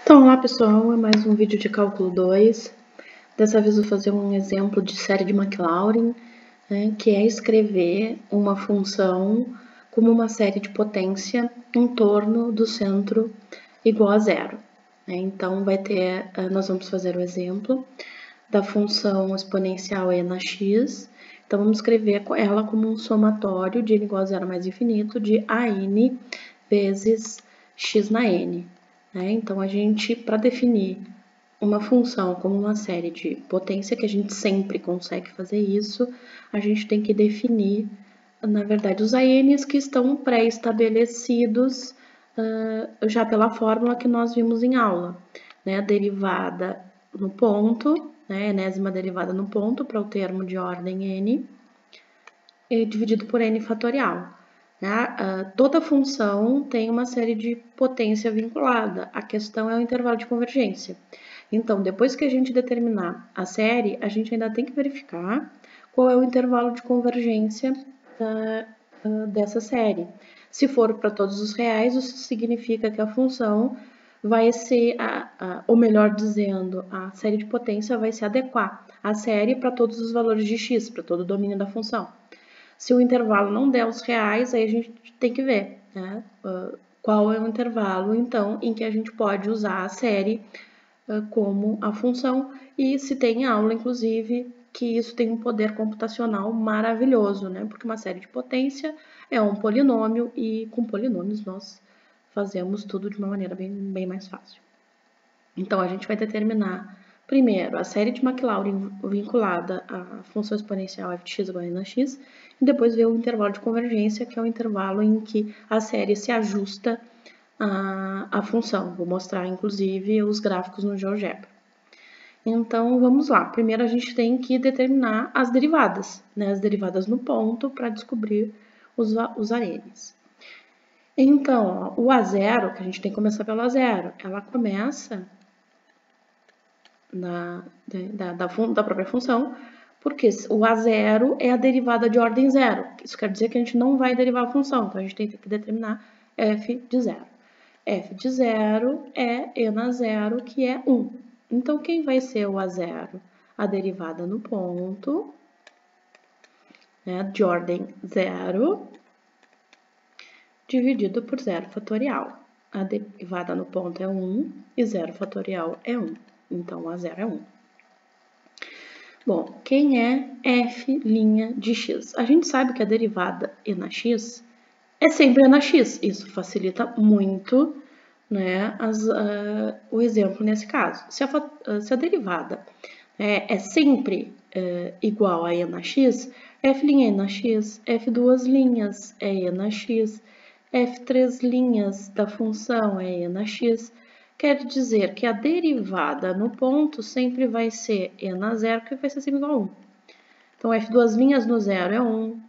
Então, olá pessoal, é mais um vídeo de cálculo 2. Dessa vez vou fazer um exemplo de série de Maclaurin, que é escrever uma função como uma série de potência em torno do centro igual a zero. Então, nós vamos fazer o exemplo da função exponencial e na x. Então, vamos escrever ela como um somatório de n igual a zero mais infinito de an vezes x na n. Então, para definir uma função como uma série de potência, que a gente sempre consegue fazer isso, a gente tem que definir, na verdade, os ANs que estão pré-estabelecidos já pela fórmula que nós vimos em aula. A derivada no ponto, enésima derivada no ponto, para o termo de ordem n, dividido por n fatorial. Toda função tem uma série de potência vinculada. A questão é o intervalo de convergência. Então, depois que a gente determinar a série, a gente ainda tem que verificar qual é o intervalo de convergência dessa série. Se for para todos os reais, isso significa que a função vai ser, ou melhor dizendo, a série de potência vai se adequar à série para todos os valores de x, para todo o domínio da função. Se o intervalo não der os reais, aí a gente tem que ver qual é o intervalo, então, em que a gente pode usar a série como a função, e se tem aula, inclusive, que isso tem um poder computacional maravilhoso, porque uma série de potência é um polinômio, e com polinômios nós fazemos tudo de uma maneira bem mais fácil. Então, a gente vai determinar primeiro a série de Maclaurin vinculada à função exponencial f de x igual a n na x, e depois ver o intervalo de convergência, que é o intervalo em que a série se ajusta à função. Vou mostrar, inclusive, os gráficos no GeoGebra. Então, vamos lá. Primeiro, a gente tem que determinar as derivadas, as derivadas no ponto, para descobrir os ANs. Então, o A0, que a gente tem que começar pelo A0, ela começa da própria função, porque o A0 é a derivada de ordem zero. Isso quer dizer que a gente não vai derivar a função, então a gente tem que determinar f de zero. F de zero é e na zero, que é 1. Então, quem vai ser o A0? A derivada no ponto, de ordem zero, dividido por zero fatorial. A derivada no ponto é 1 e zero fatorial é 1. Então, A0 é 1. Bom, quem é f' de x? A gente sabe que a derivada e na x é sempre e na x. Isso facilita muito o exemplo nesse caso. Se a derivada é sempre igual a e na x, f' e na x, f duas linhas é e na x, f três linhas da função é e na x, quer dizer que a derivada no ponto sempre vai ser e na zero, que vai ser sempre igual a 1. Então, f duas linhas no zero é 1,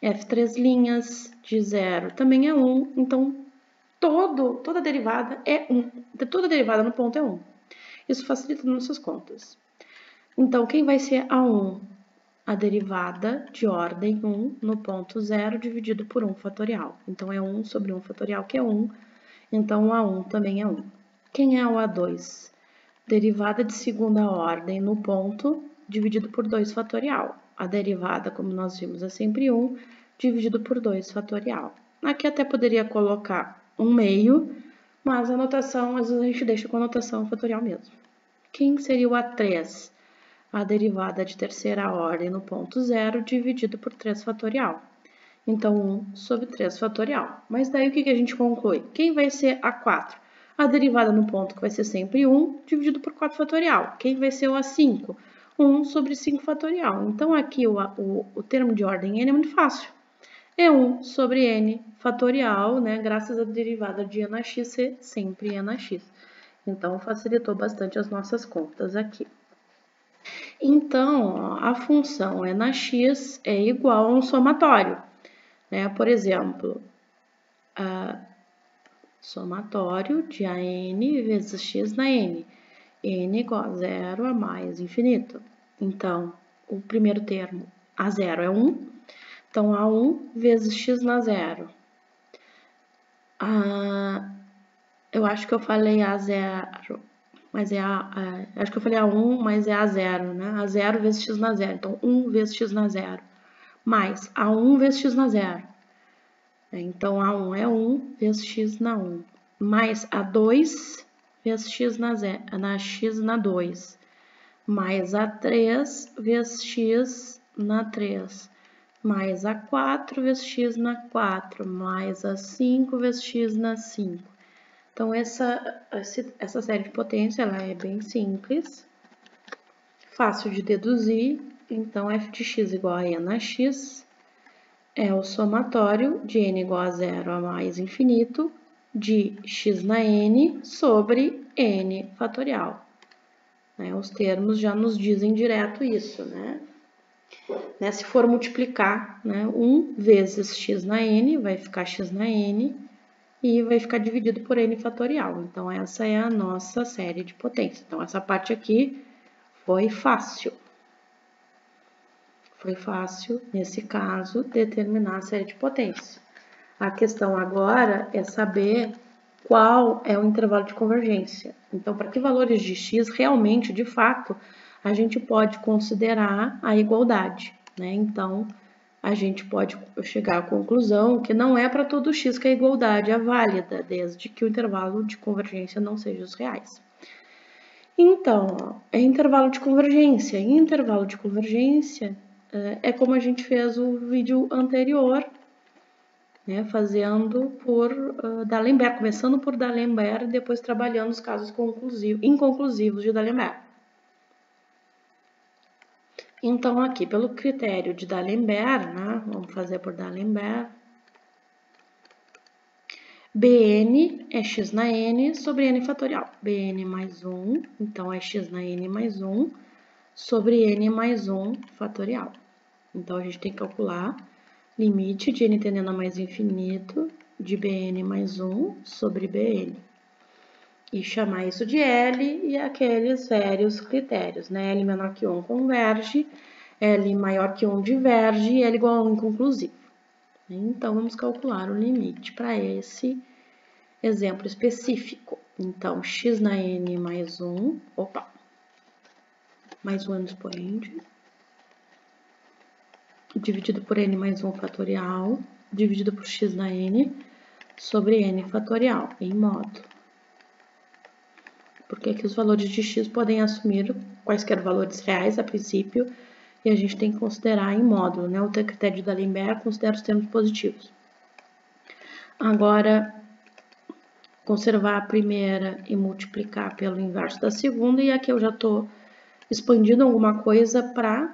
f três linhas de zero também é 1, então toda derivada é 1. Toda derivada no ponto é 1. Isso facilita nossas contas. Então, quem vai ser a 1? A derivada de ordem 1 no ponto 0 dividido por 1 fatorial. Então, é 1 sobre 1 fatorial, que é 1. Então, o A1 também é 1. Quem é o A2? Derivada de segunda ordem no ponto dividido por 2 fatorial. A derivada, como nós vimos, é sempre 1 dividido por 2 fatorial. Aqui até poderia colocar 1 meio, mas a notação, às vezes a gente deixa com a notação fatorial mesmo. Quem seria o A3? A derivada de terceira ordem no ponto 0 dividido por 3 fatorial. Então, 1 sobre 3 fatorial. Mas daí o que a gente conclui? Quem vai ser A4? A derivada no ponto, que vai ser sempre 1 dividido por 4 fatorial. Quem vai ser o A5? 1 sobre 5 fatorial. Então, aqui o termo de ordem n é muito fácil. É 1 sobre n fatorial, graças à derivada de e na x ser sempre e na x. Então, facilitou bastante as nossas contas aqui. Então, a função e na x é igual a um somatório. Por exemplo, somatório de AN vezes x na n. N igual a 0 a mais infinito. Então, o primeiro termo, A0 é 1. Então, A1 vezes x na 0. Eu acho que eu falei A0, mas é acho que eu falei A1, mas é A0, né? A0 vezes x na 0. Então, 1 vezes x na 0, mais A1 vezes x na 0. Então, A1 é 1 vezes x na 1, mais A2 vezes x na 0, x na 2, mais A3 vezes x na 3, mais A4 vezes x na 4, mais A5 vezes x na 5. Então, essa série de potência ela é bem simples, fácil de deduzir. Então, f de x igual a e na x é o somatório de n igual a 0 a mais infinito de x na n sobre n fatorial. Os termos já nos dizem direto isso, né? Se for multiplicar, 1 vezes x na n, vai ficar x na n, e vai ficar dividido por n fatorial. Então, essa é a nossa série de potência. Então, essa parte aqui foi fácil. Foi fácil, nesse caso, determinar a série de potência. A questão agora é saber qual é o intervalo de convergência. Então, para que valores de x realmente, de fato, a gente pode considerar a igualdade, né? Então, a gente pode chegar à conclusão que não é para todo x que a igualdade é válida, desde que o intervalo de convergência não seja os reais. Então, é intervalo de convergência. Em intervalo de convergência, é como a gente fez o vídeo anterior, fazendo por D'Alembert, começando por D'Alembert e depois trabalhando os casos inconclusivos de D'Alembert. Então, aqui, pelo critério de D'Alembert, vamos fazer por D'Alembert, Bn é x na n sobre n fatorial. Bn mais 1, então é x na n mais 1 sobre n mais 1 fatorial. Então, a gente tem que calcular limite de n tendendo a mais infinito de Bn mais 1 sobre Bn. E chamar isso de L e aqueles vários critérios, né? L menor que 1 converge, L maior que 1 diverge e L igual a 1 inconclusivo. Então, vamos calcular o limite para esse exemplo específico. Então, x na n mais 1, mais 1 é no expoente, dividido por n mais 1 fatorial, dividido por x na n, sobre n fatorial, em módulo. Porque aqui os valores de x podem assumir quaisquer valores reais a princípio, e a gente tem que considerar em módulo, né? O critério de D'Alembert considera os termos positivos. Agora, conservar a primeira e multiplicar pelo inverso da segunda, e aqui eu já estou expandindo alguma coisa para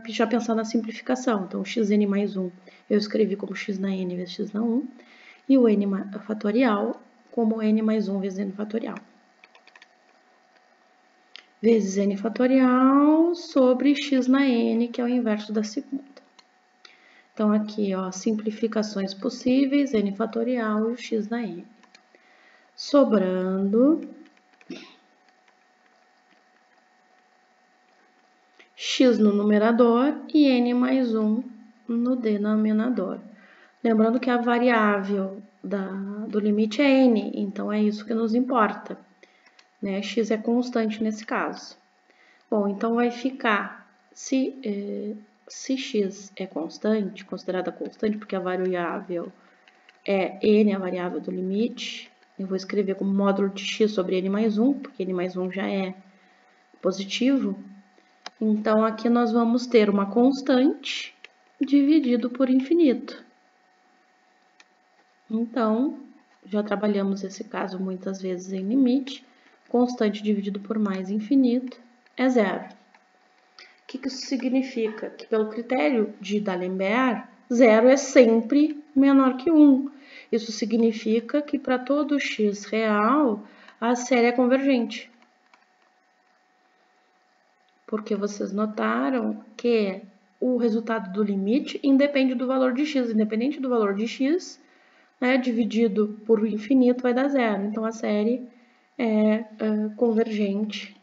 já pensar na simplificação. Então, xn mais 1 eu escrevi como x na n vezes x na 1, e o n fatorial como n mais 1 vezes n fatorial. Vezes n fatorial sobre x na n, que é o inverso da segunda. Então, aqui, simplificações possíveis, n fatorial e o x na n. Sobrando x no numerador e n mais 1 no denominador. Lembrando que a variável do limite é n, então é isso que nos importa. Né? X é constante nesse caso. Bom, então vai ficar, se x é constante, considerada constante, porque a variável é n, a variável do limite, eu vou escrever como módulo de x sobre n mais 1, porque n mais 1 já é positivo. Então, aqui nós vamos ter uma constante dividido por infinito. Então, já trabalhamos esse caso muitas vezes em limite. Constante dividido por mais infinito é zero. O que isso significa? Que pelo critério de D'Alembert, zero é sempre menor que 1. Isso significa que para todo x real, a série é convergente. Porque vocês notaram que o resultado do limite independe do valor de x. Independente do valor de x, dividido por infinito vai dar zero. Então, a série é convergente.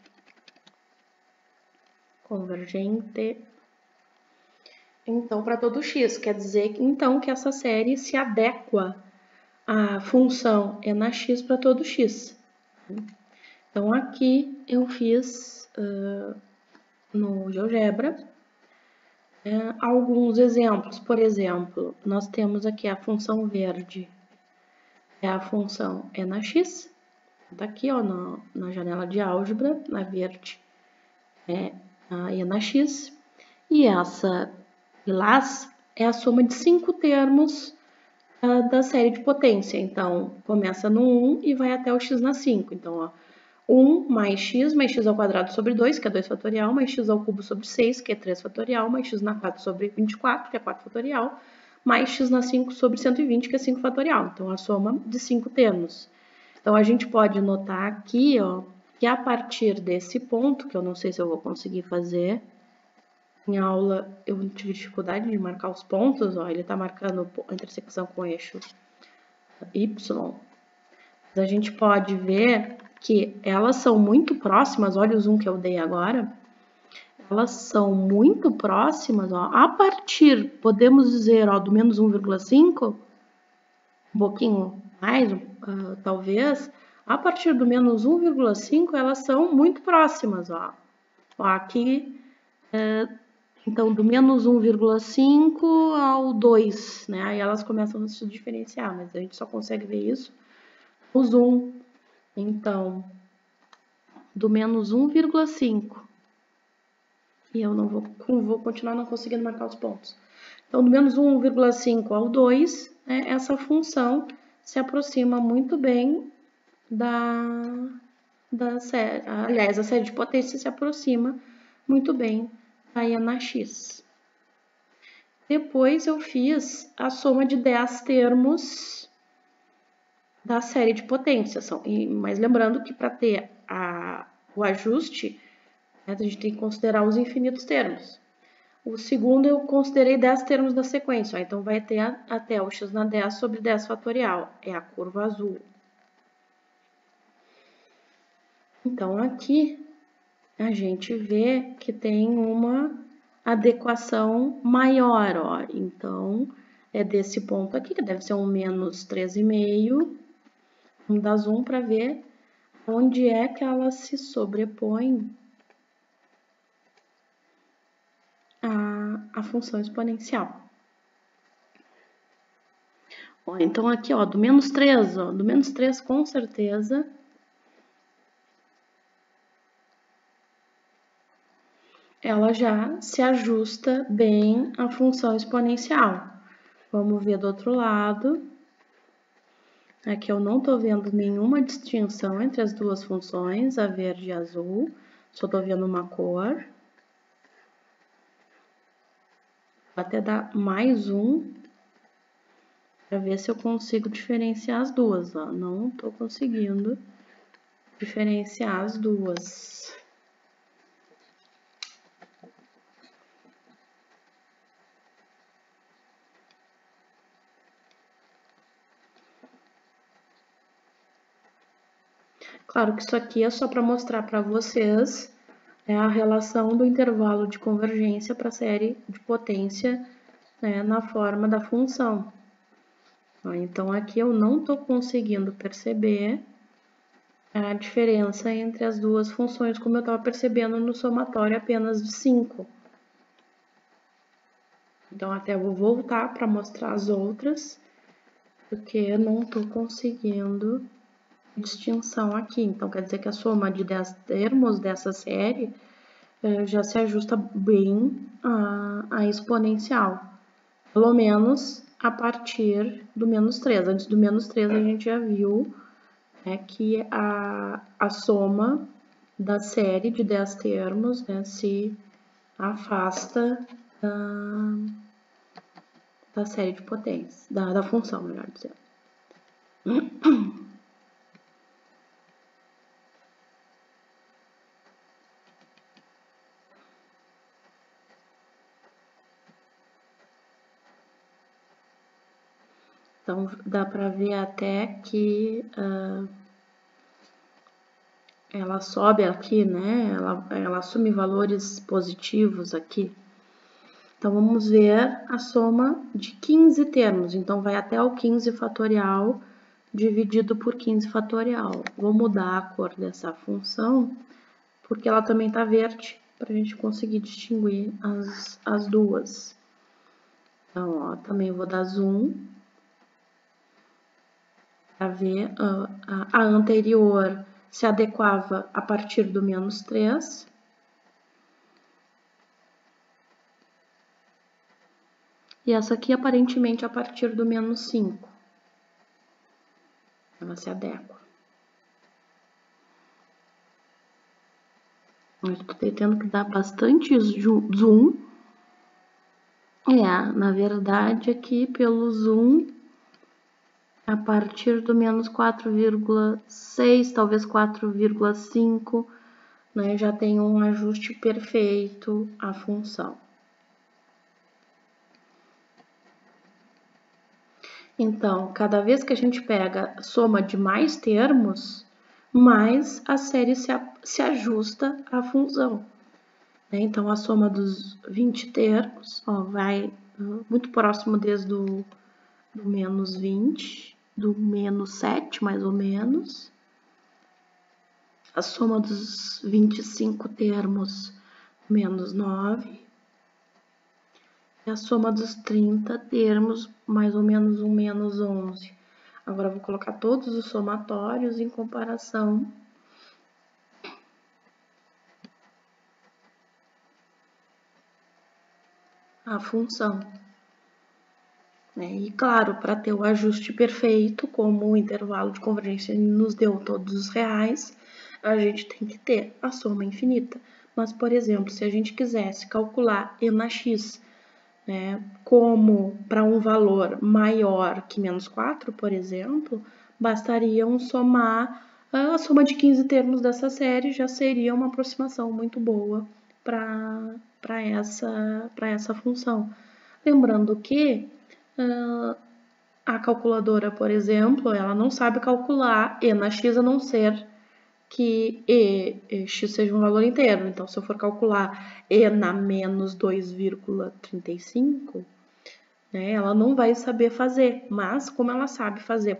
Então, para todo x, quer dizer então que essa série se adequa a função é na x para todo x. Então, aqui eu fiz no GeoGebra alguns exemplos. Por exemplo, nós temos aqui a função verde, é a função é na x, tá aqui ó, na janela de álgebra, na verde é na x, e essa lilás é a soma de 5 termos da série de potência. Então, começa no 1 e vai até o x na 5. Então, ó, 1 mais x ao quadrado sobre 2, que é 2 fatorial, mais x ao cubo sobre 6, que é 3 fatorial, mais x na 4 sobre 24, que é 4 fatorial, mais x na 5 sobre 120, que é 5 fatorial. Então, a soma de 5 termos. Então, a gente pode notar aqui, ó, que a partir desse ponto, que eu não sei se eu vou conseguir fazer, em aula eu tive dificuldade de marcar os pontos, ó, ele está marcando a intersecção com o eixo Y. Mas a gente pode ver que elas são muito próximas, olha o zoom que eu dei agora, elas são muito próximas, ó, a partir, podemos dizer, ó, do menos 1,5, um pouquinho mais, talvez, a partir do menos 1,5 elas são muito próximas, ó. Ó, aqui, então, do menos 1,5 ao 2, né? Aí elas começam a se diferenciar, mas a gente só consegue ver isso no zoom. Então, do menos 1,5. E eu não vou continuar não conseguindo marcar os pontos. Então, do menos 1,5 ao 2, né, essa função se aproxima muito bem da série. Aliás, a série de potência se aproxima muito bem da e na x. Depois eu fiz a soma de 10 termos da série de potências. Mas lembrando que para ter o ajuste, a gente tem que considerar os infinitos termos. O segundo eu considerei 10 termos da sequência, então vai ter até o x na 10 sobre 10 fatorial, é a curva azul. Então aqui a gente vê que tem uma adequação maior, ó. Então é desse ponto aqui, que deve ser um menos 3,5, vamos dar zoom para ver onde é que ela se sobrepõe a função exponencial. Ó, então aqui, ó, do menos 3, ó, do menos 3 com certeza ela já se ajusta bem à função exponencial. Vamos ver do outro lado. Aqui eu não estou vendo nenhuma distinção entre as duas funções, a verde e a azul, só estou vendo uma cor. Vou até dar mais um, para ver se eu consigo diferenciar as duas. Ó. Não estou conseguindo diferenciar as duas. Claro que isso aqui é só para mostrar para vocês a relação do intervalo de convergência para a série de potência, né, na forma da função. Então, aqui eu não estou conseguindo perceber a diferença entre as duas funções, como eu estava percebendo no somatório apenas de 5. Então, até vou voltar para mostrar as outras, porque eu não estou conseguindo distinção aqui. Então, quer dizer que a soma de 10 termos dessa série já se ajusta bem à exponencial. Pelo menos a partir do menos 3. Antes do menos 3, a gente já viu que a soma da série de 10 termos, né, se afasta da série de potência, da função, melhor dizendo. Então, dá para ver até que ela sobe aqui, né? Ela assume valores positivos aqui. Então, vamos ver a soma de 15 termos. Então, vai até o 15 fatorial dividido por 15 fatorial. Vou mudar a cor dessa função, porque ela também está verde, para a gente conseguir distinguir as duas. Então, ó, também vou dar zoom, para ver a anterior se adequava a partir do -3. E essa aqui, aparentemente, a partir do -5. Ela se adequa. Eu estou tendo que dar bastante zoom. Na verdade, aqui pelo zoom, a partir do -4,6, talvez 4,5, né, já tem um ajuste perfeito à função. Então, cada vez que a gente pega a soma de mais termos, mais a série se ajusta à função. Então, a soma dos 20 termos, ó, vai muito próximo desde do -20, do -7 mais ou menos. A soma dos 25 termos, -9. E a soma dos 30 termos, mais ou menos um -11. Agora, eu vou colocar todos os somatórios em comparação à função. E, claro, para ter o ajuste perfeito, como o intervalo de convergência nos deu todos os reais, a gente tem que ter a soma infinita. Mas, por exemplo, se a gente quisesse calcular e na x, como para um valor maior que -4, por exemplo, bastaria somar a soma de 15 termos dessa série, já seria uma aproximação muito boa para essa função. Lembrando que a calculadora, por exemplo, ela não sabe calcular e na x, a não ser que x seja um valor inteiro. Então, se eu for calcular e na -2,35, ela não vai saber fazer. Mas, como ela sabe fazer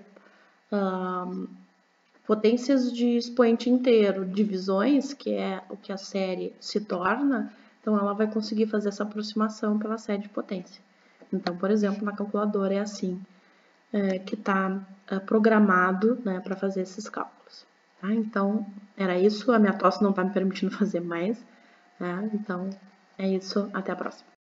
potências de expoente inteiro, divisões, que é o que a série se torna, então ela vai conseguir fazer essa aproximação pela série de potência. Então, por exemplo, na calculadora é assim que está programado, para fazer esses cálculos. Tá? Então, era isso. A minha tosse não está me permitindo fazer mais. Então, é isso. Até a próxima.